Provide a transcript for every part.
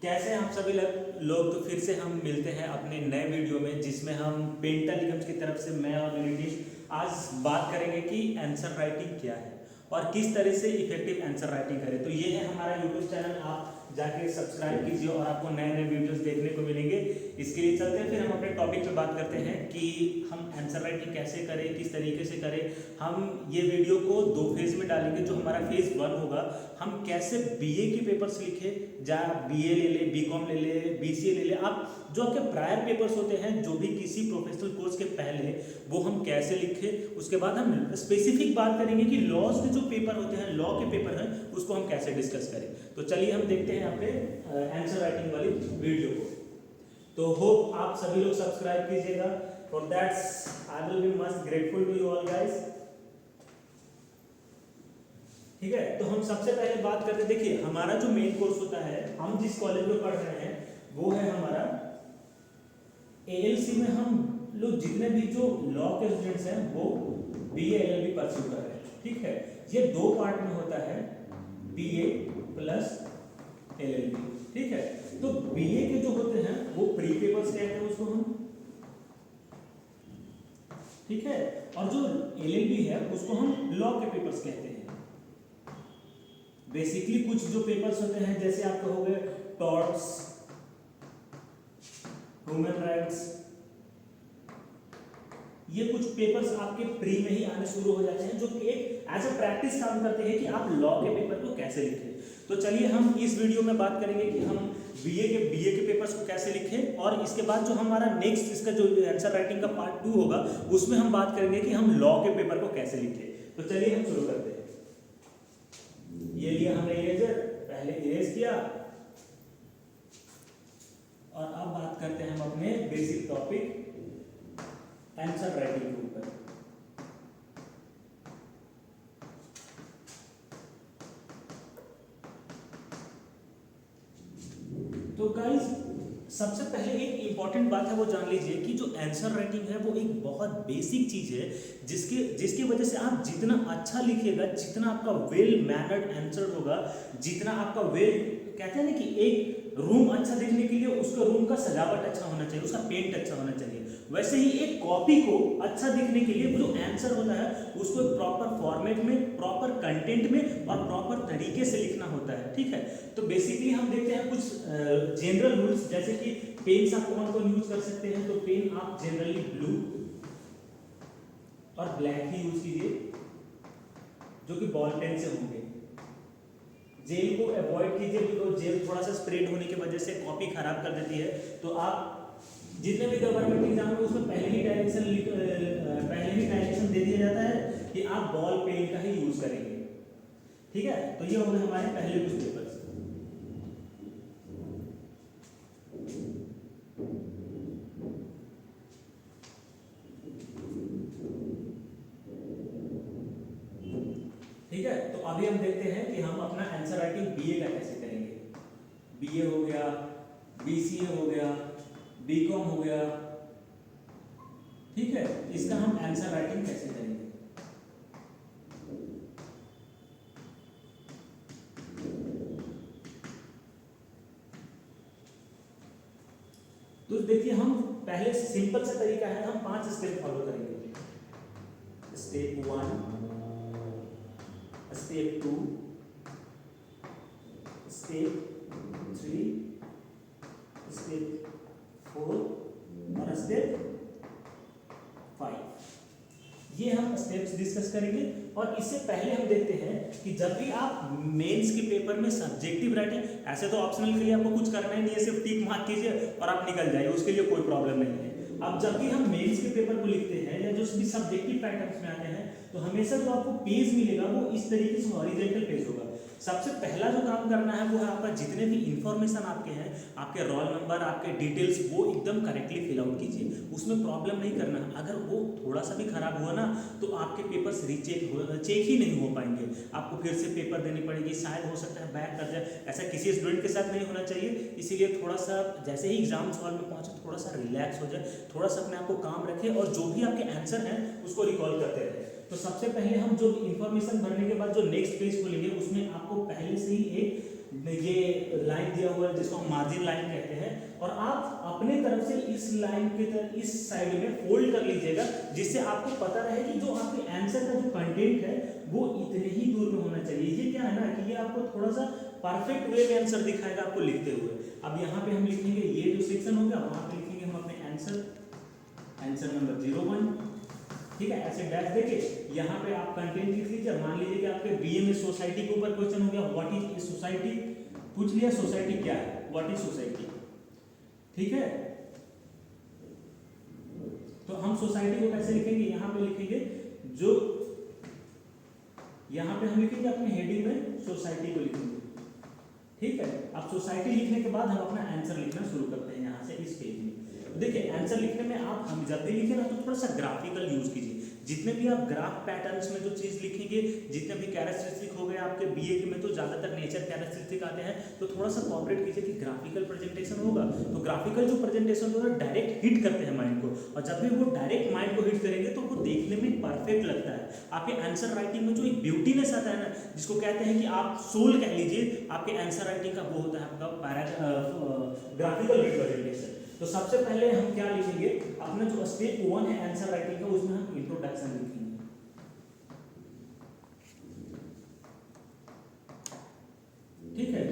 कैसे हैं आप सभी लोग। तो फिर से हम मिलते हैं अपने नए वीडियो में, जिसमें हम पेंटालिकम्स की तरफ से मैं और नीतीश आज बात करेंगे कि आंसर राइटिंग क्या है और किस तरह से इफेक्टिव आंसर राइटिंग करें। तो ये है हमारा यूट्यूब चैनल, आप जाके सब्सक्राइब कीजिए और आपको नए नए वीडियोस देखने को मिलेंगे। इसके लिए चलते हैं, फिर हम अपने टॉपिक पे बात करते हैं कि हम आंसर राइटिंग कैसे करें, किस तरीके से करें। हम ये वीडियो को दो फेज में डालेंगे। जो हमारा फेज 1 होगा, हम कैसे बीए के पेपर्स लिखे, जहाँ बीए ले ले, बीकॉम ले ले, बीसीए ले ले, आप जो आपके प्रायर पेपर्स होते हैं जो भी किसी प्रोफेशनल कोर्स के पहले, वो हम कैसे लिखे। उसके बाद हम स्पेसिफिक बात करेंगे कि लॉज के जो पेपर होते हैं, लॉ के पेपर हैं, उसको हम कैसे डिस्कस करें। तो चलिए हम देखते हैं यहाँ पे आंसर राइटिंग वाली वीडियो को। तो होप आप सभी लोग सब्सक्राइब कीजिएगा। For that's I will be must grateful to you all guys. ठीक है, तो हम सबसे पहले बात करते हैं। देखिए, हमारा जो मेन कोर्स होता है, हम जिस कॉलेज में पढ़ रहे हैं वो है हमारा एएलसी में। हम लोग जितने भी जो लॉ के स्टूडेंट्स हैं वो बीए एलएलबी परस्यू कर रहे हैं। ठीक है, ये दो पार्ट में होता है, बीए प्लस एलएलबी। ठीक है, तो बीए के जो होते हैं वो प्री पेपर्स कहते हैं उसको हम। ठीक है, और जो एलएलबी है उसको हम लॉ के पेपर्स कहते हैं। बेसिकली कुछ जो पेपर्स होते हैं, जैसे आपके हो गए टॉर्ट्स, ह्यूमन राइट्स, ये कुछ पेपर्स आपके प्री में ही आने शुरू हो जाते हैं, जो कि एक एज अ प्रैक्टिस काम करते हैं कि आप लॉ के पेपर को कैसे लिखें। तो चलिए हम इस वीडियो में बात करेंगे कि हम बीए के पेपर्स को कैसे लिखें, और इसके बाद जो हमारा नेक्स्ट इसका जो आंसर राइटिंग का पार्ट 2 होगा, उसमें हम बात करेंगे कि हम लॉ के पेपर को कैसे लिखें। तो चलिए हम शुरू करते हैं। ये लिया हमने इरेजर, पहले इरेज किया, और अब बात करते हैं हम अपने बेसिक टॉपिक आंसर राइटिंग के ऊपर। तो गाइस, सबसे पहले एक इंपॉर्टेंट बात है वो जान लीजिए कि जो आंसर राइटिंग है वो एक बहुत बेसिक चीज है, जिसकी वजह से आप जितना अच्छा लिखिएगा, जितना आपका वेल मैनर्ड आंसर होगा, जितना आपका कहते हैं ना कि एक रूम अच्छा दिखने के लिए उसका रूम का सजावट अच्छा होना चाहिए, उसका पेंट अच्छा होना चाहिए, वैसे ही एक कॉपी को अच्छा दिखने के लिए जो आंसर होता है उसको एक प्रॉपर फॉर्मेट में, प्रॉपर कंटेंट में और प्रॉपर तरीके से लिखना होता है। ठीक है, तो बेसिकली हम देखते हैं कुछ जनरल रूल्स, जैसे कि पेन्स आप कौन कौन यूज कर सकते हैं। तो पेन आप जनरली ब्लू और ब्लैक ही यूज कीजिए, जो कि बॉल पेन से होंगे। जेल को अवॉइड कीजिए, बिकॉज जेल थोड़ा सा स्प्रेड होने की वजह से कॉपी खराब कर देती है। तो आप जितने भी गवर्नमेंट एग्जाम में उसमें पहले ही डायरेक्शन दे दिया जाता है कि आप बॉल पेन का ही यूज करेंगे। ठीक है, तो ये हो गए हमारे पहले कुछ पेपर्स। ठीक है, तो अभी हम देखते हैं कि हम अपना आंसर राइटिंग बीए का कैसे करेंगे। बीए हो गया, बीसीए हो गया, बीकॉम हो गया। ठीक है, इसका हम आंसर राइटिंग कैसे करेंगे। तो देखिए, हम पहले सिंपल सा तरीका है, हम 5 स्टेप फॉलो करेंगे। स्टेप 1, स्टेप 2, स्टेप 3, स्टेप 4 और स्टेप 5। ये हम स्टेप्स डिस्कस करेंगे। और इससे पहले हम देखते हैं कि जब भी आप मेंस के पेपर में सब्जेक्टिव राइटिंग, ऐसे तो ऑप्शनल के लिए आपको कुछ करना ही नहीं है, सिर्फ टिक मार्क कीजिए और आप निकल जाइए, उसके लिए कोई प्रॉब्लम नहीं है। अब जब भी हम मेंस के पेपर को लिखते हैं या जो भी सब्जेक्टिव पैटर्न्स में आते हैं, तो हमेशा जो आपको पेज मिलेगा वो इस तरीके से हॉरिजॉन्टल पेज होगा। सबसे पहला जो काम करना है वो है आपका जितने भी इंफॉर्मेशन आपके हैं, आपके रोल नंबर, आपके डिटेल्स, वो एकदम करेक्टली फिल आउट कीजिए। उसमें प्रॉब्लम नहीं करना है। अगर वो थोड़ा सा भी खराब हुआ ना, तो आपके पेपर्स चेक ही नहीं हो पाएंगे, आपको फिर से पेपर देनी पड़ेगी, शायद हो सकता है बैक कर जाए। ऐसा किसी स्टूडेंट के साथ नहीं होना चाहिए। इसीलिए थोड़ा सा जैसे ही एग्जाम्स हॉल में पहुंचे, थोड़ा सा रिलैक्स हो जाए, थोड़ा सा अपने आप को काम रखें और जो भी आपके आंसर हैं उसको रिकॉल करते रहे। तो सबसे पहले हम जो इन्फॉर्मेशन भरने के बाद जो नेक्स्ट पेज खोलेंगे, उसमें आपको पहले से ही एक ये लाइन दिया हुआ है जिसको हम मार्जिन लाइन कहते हैं, और आप अपने तरफ से इस लाइन की तरफ इस साइड में फोल्ड कर लीजिएगा, जिससे आपको पता रहे कि जो आपके आंसर का जो कंटेंट है वो इतने ही दूर में होना चाहिए। ये क्या है ना कि ये आपको थोड़ा सा परफेक्ट वे में आंसर दिखाएगा आपको लिखते हुए। अब यहाँ पे हम लिखेंगे ये जो सेक्शन हो गया, वहाँ पे लिखेंगे हम अपने आंसर नंबर 01, ठीक है। ऐसे डैश देके यहाँ पे आप कंटेंट लिख लीजिए। मान लीजिए कि आपके बीए में सोसाइटी के ऊपर क्वेश्चन हो गया, व्हाट इज ए सोसाइटी, पूछ लिया सोसाइटी क्या है, व्हाट इज सोसाइटी, ठीक है। तो हम सोसाइटी को कैसे लिखेंगे, यहाँ पे लिखेंगे जो यहाँ पे हम लिखेंगे अपने हेडिंग में सोसाइटी को लिखेंगे, ठीक है। अब सोसाइटी लिखने के बाद हम अपना आंसर लिखना शुरू करते हैं यहाँ से इस पेज में। देखिए आंसर लिखने में आप हम जब भी लिखें ना तो थोड़ा सा ग्राफिकल यूज कीजिए। जितने भी आप ग्राफ पैटर्न्स में जो चीज लिखेंगे, जितने भी कैरेक्टरिस्टिक हो गए आपके बीए के में तो ज्यादातर नेचर कैरेक्टरिस्टिक आते हैं, तो थोड़ा सा कोऑपरेट कीजिए कि ग्राफिकल प्रेजेंटेशन होगा तो ग्राफिकल जो प्रेजेंटेशन होगा डायरेक्ट हिट करते हैं माइंड को, और जब भी वो डायरेक्ट माइंड को हिट करेंगे तो वो देखने में परफेक्ट लगता है। आपके आंसर राइटिंग में जो एक ब्यूटीनेस आता है ना, जिसको कहते हैं कि आप सोल कह लीजिए, आपके आंसर राइटिंग का वो होता है आपका ग्राफिकल रिप्रेजेंटेशन। तो सबसे पहले हम क्या लिखेंगे, अपना जो स्टेप 1 है आंसर राइटिंग का, उसमें हम इंट्रोडक्शन लिखेंगे, ठीक है।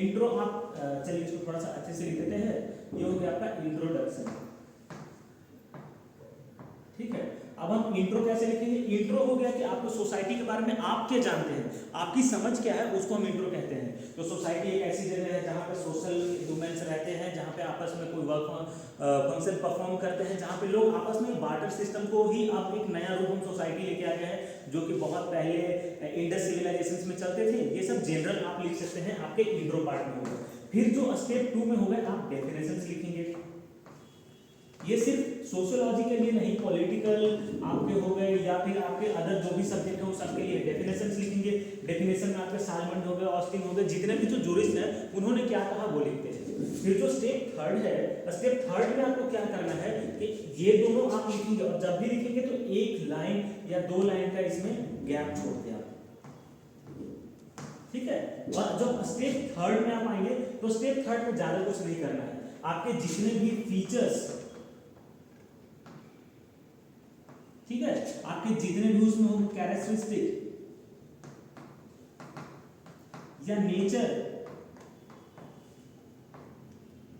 इंट्रो आप चलिए इसको थोड़ा सा अच्छे से लिख देते हैं। ये हो गया आपका इंट्रोडक्शन, ठीक है। अब हम इंट्रो कैसे लिखेंगे, इंट्रो हो गया कि आपको सोसाइटी के बारे में आप क्या जानते हैं, आपकी समझ क्या है, उसको हम इंट्रो कहते हैं। तो सोसाइटी एक ऐसी जगह है जहाँ पे सोशल ह्यूमंस रहते हैं, जहाँ पे आपस में कोई वर्क फंक्शन परफॉर्म करते हैं, जहाँ पे लोग आपस में बार्टर सिस्टम को ही अब एक नया रूप हम सोसाइटी लेके आ गए हैं, जो कि बहुत पहले इंडस सिविलाइजेशंस में चलते थे। ये सब जनरल आप लिख सकते हैं, आपके इंट्रो पार्ट में होगा। फिर जो स्टेप 2 में होगा आप डेफिनेशंस लिखेंगे। ये सिर्फ सोशियोलॉजी के लिए नहीं, पॉलिटिकल आपके हो गए या फिर आपके अदर जो भी सब्जेक्ट है उस सबके लिए डेफिनेशंस लिखेंगे। डेफिनेशन में आपके साल्मंड हो गए, ऑस्टिन हो गए, जितने भी जो जूरिस्ट हैं उन्होंने क्या कहा वो लिखते हैं। फिर जो स्टेप 3 है, स्टेप 3 में आपको क्या करना है कि ये दोनों आप लिखेंगे, और जब भी लिखेंगे तो एक लाइन या 2 लाइन का इसमें गैप छोड़ दिया, ठीक है। और जब स्टेप 3 में आप आएंगे तो स्टेप 3 में ज्यादा कुछ नहीं करना है। आपके जितने भी फीचर्स, ठीक है, आपके जितने भी उसमें होंगे कैरेक्टरिस्टिक या नेचर,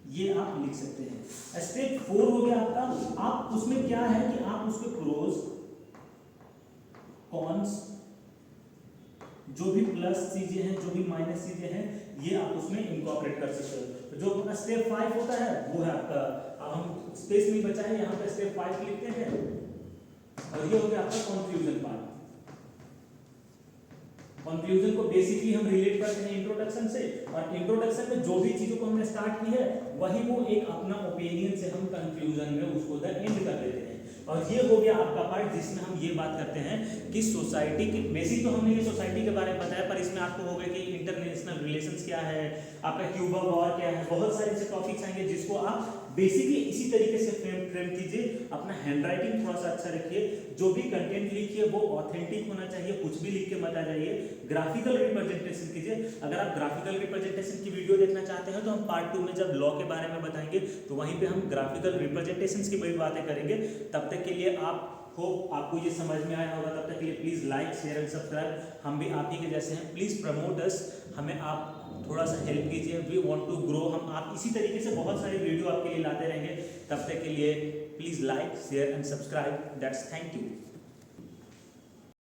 ये आप लिख सकते हैं। स्टेप 4 हो गया आपका, आप उसमें क्या है कि आप उसके प्रोज कॉन्स, जो भी प्लस चीजें हैं, जो भी माइनस चीजें हैं, ये आप उसमें इनकॉर्पोरेट कर सकते हो। जो अपना स्टेप 5 होता है वो है आपका, अब हम स्पेस नहीं बचा है, यहाँ पे स्टेप 5 लिखते हैं, और ये हो गया आपका कंक्लूजन पार्ट। कंक्लूजन को बेसिकली हम रिलेट करते हैं इंट्रोडक्शन से, और इंट्रोडक्शन में जो भी चीजों को हमने स्टार्ट की है वही वो एक अपना ओपिनियन से हम कंक्लूजन में उसको एंड कर देते हैं। और ये हो गया आपका पार्ट जिसमें हम ये बात करते हैं कि सोसाइटी की बेसिक तो हमने ये सोसाइटी के बारे में बताया, पर इसमें आपको होगा कि इंटरनेशनल रिलेशंस क्या है, आपका क्यूबा वॉर क्या है, बहुत सारे ऐसे टॉपिक्स आएंगे जिसको आप बेसिकली इसी तरीके से फ्रेम कीजिए। अपना हैंडराइटिंग थोड़ा सा अच्छा रखिए, जो भी कंटेंट लिखिए वो ऑथेंटिक होना चाहिए, कुछ भी लिख के मत आ जाइए। ग्राफिकल रिप्रेजेंटेशन कीजिए। अगर आप ग्राफिकल रिप्रेजेंटेशन की वीडियो देखना चाहते हैं तो हम पार्ट 2 में जब लॉ के बारे में बताएंगे तो वहीं पे हम ग्राफिकल रिप्रेजेंटेशंस की बड़ी बातें करेंगे। तब तक के लिए आपको ये समझ में आया होगा। तब तक के लिए please like share and subscribe. हम भी आप ही के जैसे हैं, प्लीज़ प्रमोट अस, हमें आप थोड़ा सा हेल्प कीजिए। We want to grow. हम आप इसी तरीके से बहुत सारी वीडियो आपके लिए लाते रहेंगे। तब तक के लिए please like share and subscribe. That's thank you.